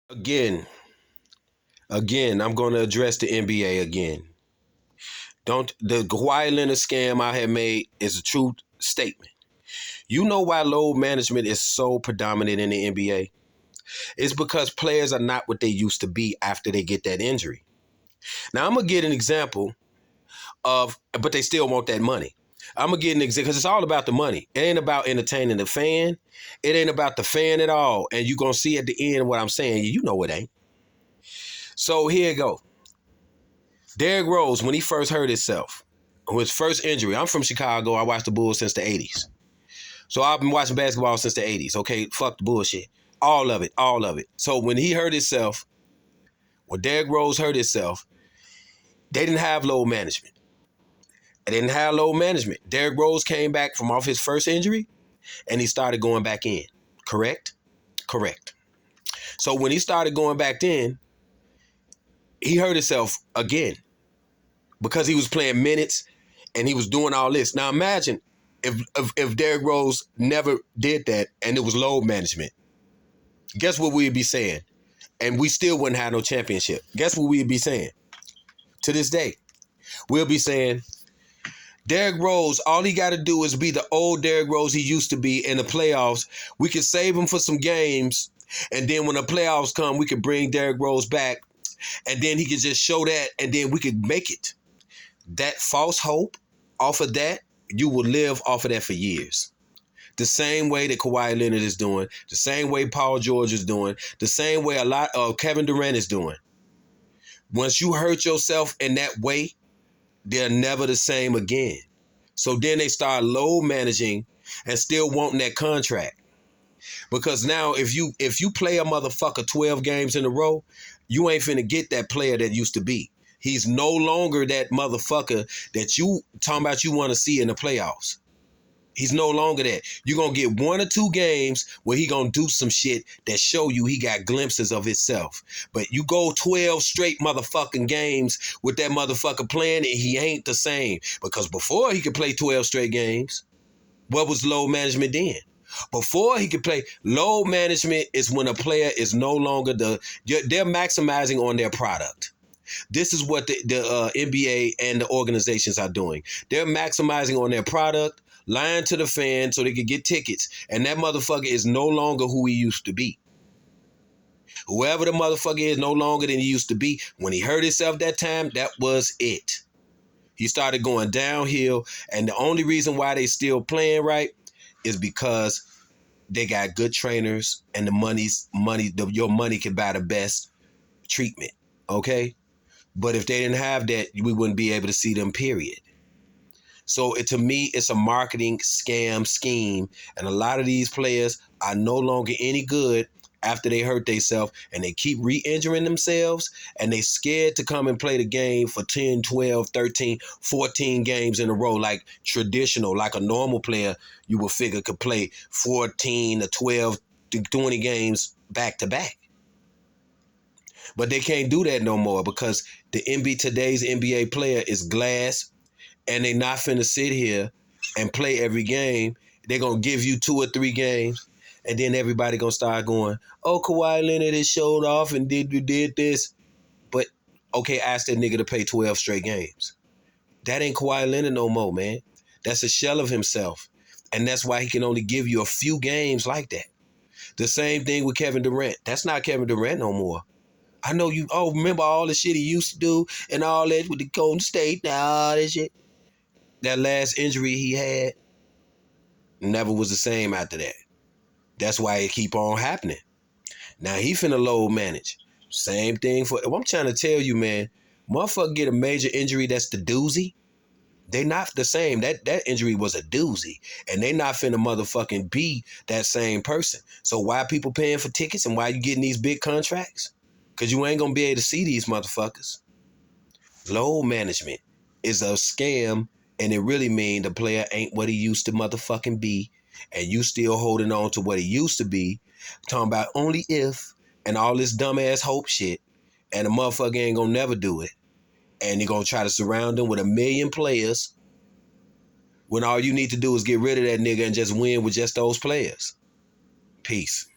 Again, again, I'm going to address the NBA again. Don't the Kawhi Leonard scam I have made is a true statement. You know why load management is so predominant in the NBA? It's because players are not what they used to be after they get that injury. Now I'm gonna get an example but they still want that money. I'm gonna get an example because it's all about the money. It ain't about entertaining the fan. It ain't about the fan at all. And you're gonna see at the end what I'm saying. You know it ain't. So here you go. Derrick Rose, when he first hurt himself, his first injury. I'm from Chicago. I watched the Bulls since the 80s. So I've been watching basketball since the 80s. Okay, fuck the bullshit. All of it, all of it. So when he hurt himself, when Derrick Rose hurt himself, they didn't have load management. They didn't have load management. Derrick Rose came back from off his first injury and he started going back in. Correct? Correct. So when he started going back in, he hurt himself again because he was playing minutes and he was doing all this. Now imagine if Derrick Rose never did that and it was load management. Guess what we'd be saying? And we still wouldn't have no championship. Guess what we'd be saying? To this day, we'll be saying, Derrick Rose, all he got to do is be the old Derrick Rose he used to be in the playoffs. We can save him for some games, and then when the playoffs come, we can bring Derrick Rose back, and then he can just show that, and then we could make it. That false hope off of that, you will live off of that for years. The same way that Kawhi Leonard is doing, the same way Paul George is doing, the same way a lot of Kevin Durant is doing. Once you hurt yourself in that way, they're never the same again. So then they start load managing and still wanting that contract. Because now if you play a motherfucker 12 games in a row, you ain't finna get that player that used to be. He's no longer that motherfucker that you talking about you want to see in the playoffs. He's no longer that. You're going to get 1 or 2 games where he going to do some shit that show you he got glimpses of himself. But you go 12 straight motherfucking games with that motherfucker playing and he ain't the same. Because before he could play 12 straight games, what was load management then? Before he could play, load management is when a player is no longer they're maximizing on their product. This is what the NBA and the organizations are doing. They're maximizing on their product, lying to the fans so they could get tickets. And that motherfucker is no longer who he used to be. Whoever the motherfucker is no longer than he used to be. When he hurt himself that time, that was it. He started going downhill. And the only reason why they still playing right is because they got good trainers and your money can buy the best treatment. Okay? But if they didn't have that, we wouldn't be able to see them, period. So to me, it's a marketing scam scheme. And a lot of these players are no longer any good after they hurt themselves and they keep re-injuring themselves and they scared to come and play the game for 10, 12, 13, 14 games in a row like traditional, like a normal player you would figure could play 14 to 12 to 20 games back to back. But they can't do that no more because today's NBA player is glass and they not finna sit here and play every game. They're going to give you 2 or 3 games and then everybody going to start going, oh, Kawhi Leonard is showed off and did this. But, okay, ask that nigga to play 12 straight games. That ain't Kawhi Leonard no more, man. That's a shell of himself. And that's why he can only give you a few games like that. The same thing with Kevin Durant. That's not Kevin Durant no more. I know you, remember all the shit he used to do and all that with the Golden State and all that shit. That last injury he had never was the same after that. That's why it keep on happening. Now he finna load manage. Same thing I'm trying to tell you, man, motherfucker get a major injury that's the doozy. They not the same. That injury was a doozy. And they not finna motherfucking be that same person. So why people paying for tickets and why you getting these big contracts? Because you ain't going to be able to see these motherfuckers. Load management is a scam, and it really mean the player ain't what he used to motherfucking be, and you still holding on to what he used to be, talking about only if, and all this dumbass hope shit, and the motherfucker ain't going to never do it, and you're going to try to surround him with 1 million players when all you need to do is get rid of that nigga and just win with just those players. Peace.